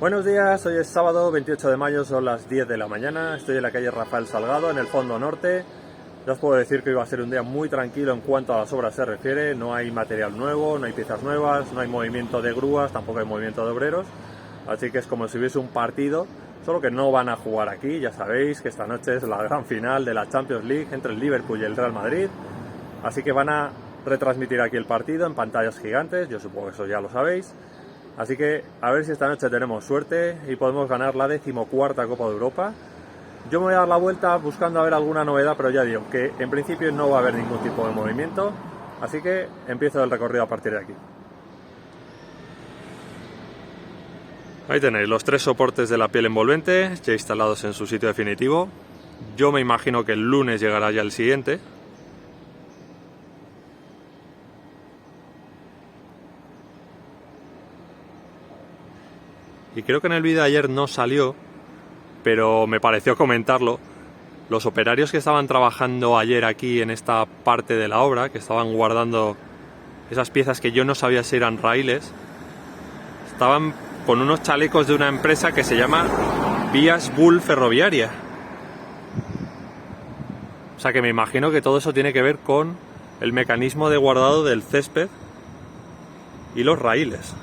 Buenos días, hoy es sábado 28 de mayo, son las 10 de la mañana, estoy en la calle Rafael Salgado, en el fondo norte. Ya os puedo decir que hoy va a ser un día muy tranquilo en cuanto a las obras se refiere, no hay material nuevo, no hay piezas nuevas, no hay movimiento de grúas, tampoco hay movimiento de obreros, así que es como si hubiese un partido, solo que no van a jugar aquí. Ya sabéis que esta noche es la gran final de la Champions League entre el Liverpool y el Real Madrid, así que van a retransmitir aquí el partido en pantallas gigantes, yo supongo que eso ya lo sabéis. Así que a ver si esta noche tenemos suerte y podemos ganar la 14ª Copa de Europa. Yo me voy a dar la vuelta buscando a ver alguna novedad, pero ya digo que en principio no va a haber ningún tipo de movimiento, así que empiezo el recorrido a partir de aquí. Ahí tenéis los 3 soportes de la piel envolvente ya instalados en su sitio definitivo. Yo me imagino que el lunes llegará ya el siguiente. Y creo que en el vídeo de ayer no salió, pero me pareció comentarlo. Los operarios que estaban trabajando ayer aquí en esta parte de la obra, que estaban guardando esas piezas que yo no sabía si eran raíles, estaban con unos chalecos de una empresa que se llama Vías Bull Ferroviaria. O sea que me imagino que todo eso tiene que ver con el mecanismo de guardado del césped y los raíles.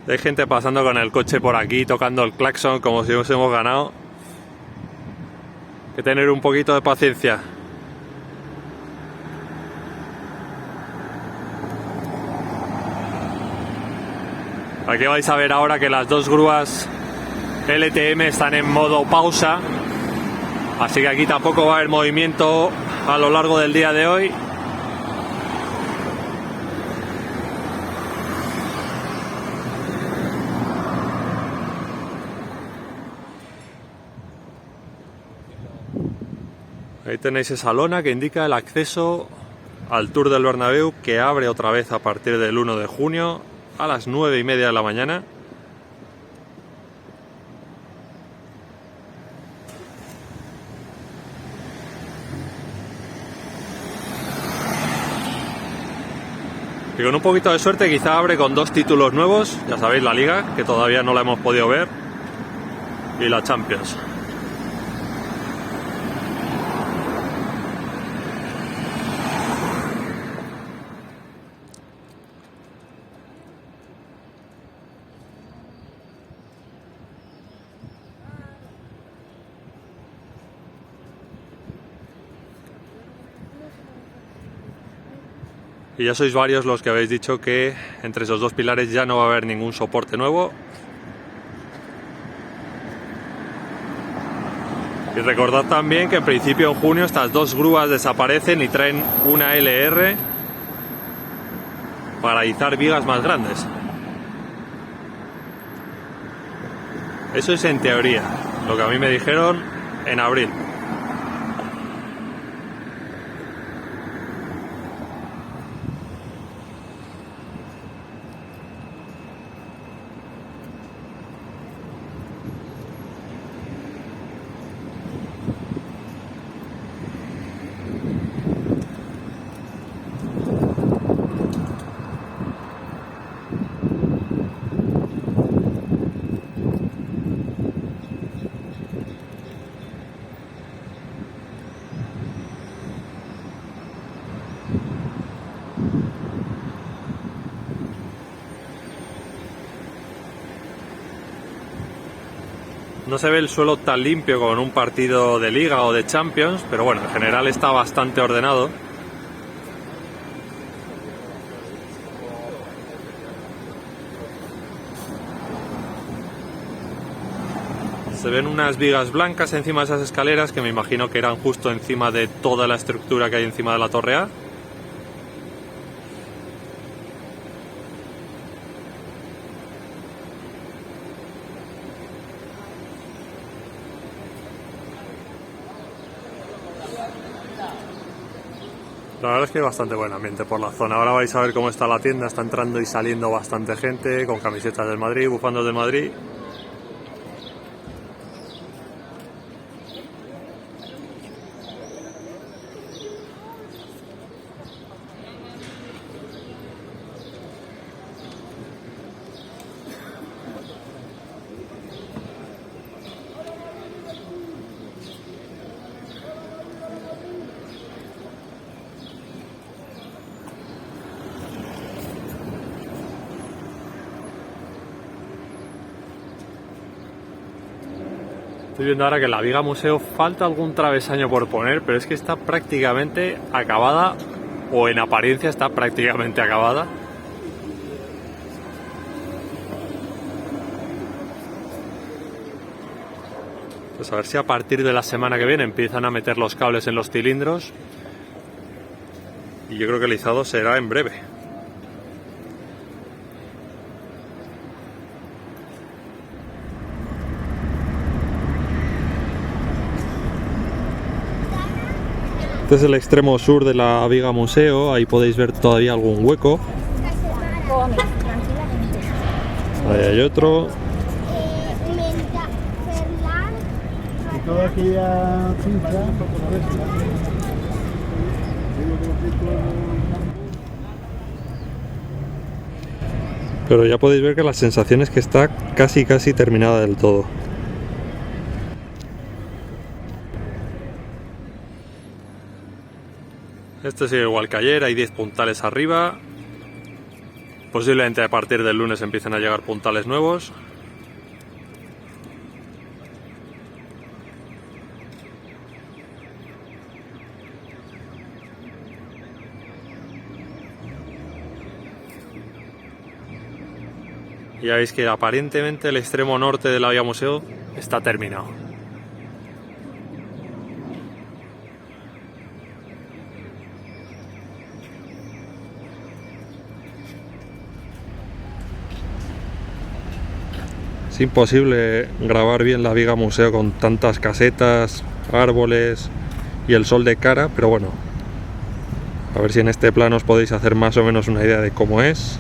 Hay gente pasando con el coche por aquí, tocando el claxon como si hubiésemos ganado. Hay que tener un poquito de paciencia. Aquí vais a ver ahora que las dos grúas LTM están en modo pausa. Así que aquí tampoco va a haber movimiento a lo largo del día de hoy. Ahí tenéis esa lona que indica el acceso al Tour del Bernabéu, que abre otra vez a partir del 1 de junio a las 9:30 de la mañana. Y con un poquito de suerte quizá abre con 2 títulos nuevos, ya sabéis, la Liga, que todavía no la hemos podido ver, y la Champions. Y ya sois varios los que habéis dicho que entre esos 2 pilares ya no va a haber ningún soporte nuevo. Y recordad también que en principio en junio estas 2 grúas desaparecen y traen una LR para izar vigas más grandes. Eso es en teoría, lo que a mí me dijeron en abril. No se ve el suelo tan limpio como en un partido de Liga o de Champions, pero bueno, en general está bastante ordenado. Se ven unas vigas blancas encima de esas escaleras que me imagino que eran justo encima de toda la estructura que hay encima de la torre A. La verdad es que hay bastante buen ambiente por la zona. Ahora vais a ver cómo está la tienda, está entrando y saliendo bastante gente con camisetas del Madrid, bufandos del Madrid. Estoy viendo ahora que la viga museo falta algún travesaño por poner, pero es que está prácticamente acabada, o en apariencia está prácticamente acabada. Pues a ver si a partir de la semana que viene empiezan a meter los cables en los cilindros. Y yo creo que el izado será en breve. Este es el extremo sur de la viga museo, ahí podéis ver todavía algún hueco. Ahí hay otro. Pero ya podéis ver que la sensación es que está casi terminada del todo. Este sigue igual que ayer, hay 10 puntales arriba. Posiblemente a partir del lunes empiecen a llegar puntales nuevos. Y ya veis que aparentemente el extremo norte de la vía museo está terminado. Es imposible grabar bien la viga museo con tantas casetas, árboles y el sol de cara, pero bueno, a ver si en este plano os podéis hacer más o menos una idea de cómo es.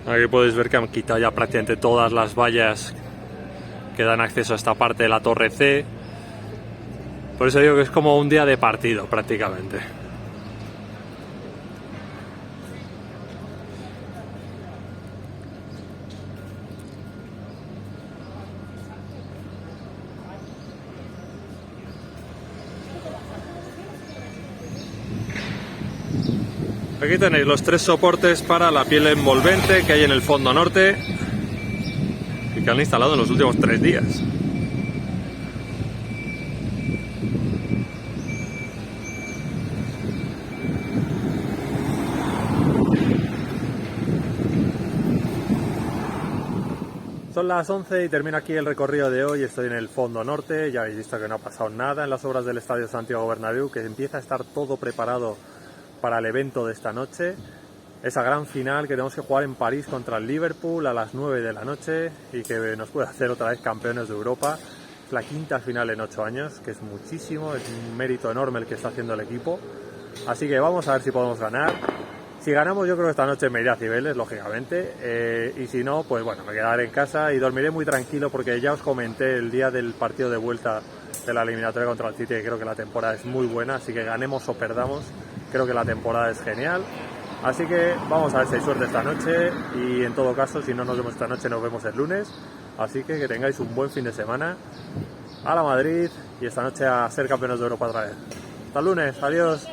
Aquí podéis ver que han quitado ya prácticamente todas las vallas que dan acceso a esta parte de la torre C. Por eso digo que es como un día de partido prácticamente. Aquí tenéis los 3 soportes para la piel envolvente que hay en el fondo norte y que han instalado en los últimos 3 días. Son las 11 y termino aquí el recorrido de hoy. Estoy en el fondo norte, ya habéis visto que no ha pasado nada en las obras del Estadio Santiago Bernabéu, que empieza a estar todo preparado para el evento de esta noche, esa gran final que tenemos que jugar en París contra el Liverpool a las 9 de la noche y que nos puede hacer otra vez campeones de Europa. Es la 5ª final en 8 años, que es muchísimo, es un mérito enorme el que está haciendo el equipo, así que vamos a ver si podemos ganar. Si ganamos, yo creo que esta noche me iré a Cibeles, lógicamente, y si no, pues bueno, me quedaré en casa y dormiré muy tranquilo, porque ya os comenté el día del partido de vuelta de la eliminatoria contra el City, que creo que la temporada es muy buena, así que ganemos o perdamos, creo que la temporada es genial. Así que vamos a ver si hay suerte esta noche, y en todo caso, si no nos vemos esta noche, nos vemos el lunes. Así que tengáis un buen fin de semana. ¡A la Madrid! Y esta noche a ser campeones de Europa otra vez. Hasta el lunes, adiós.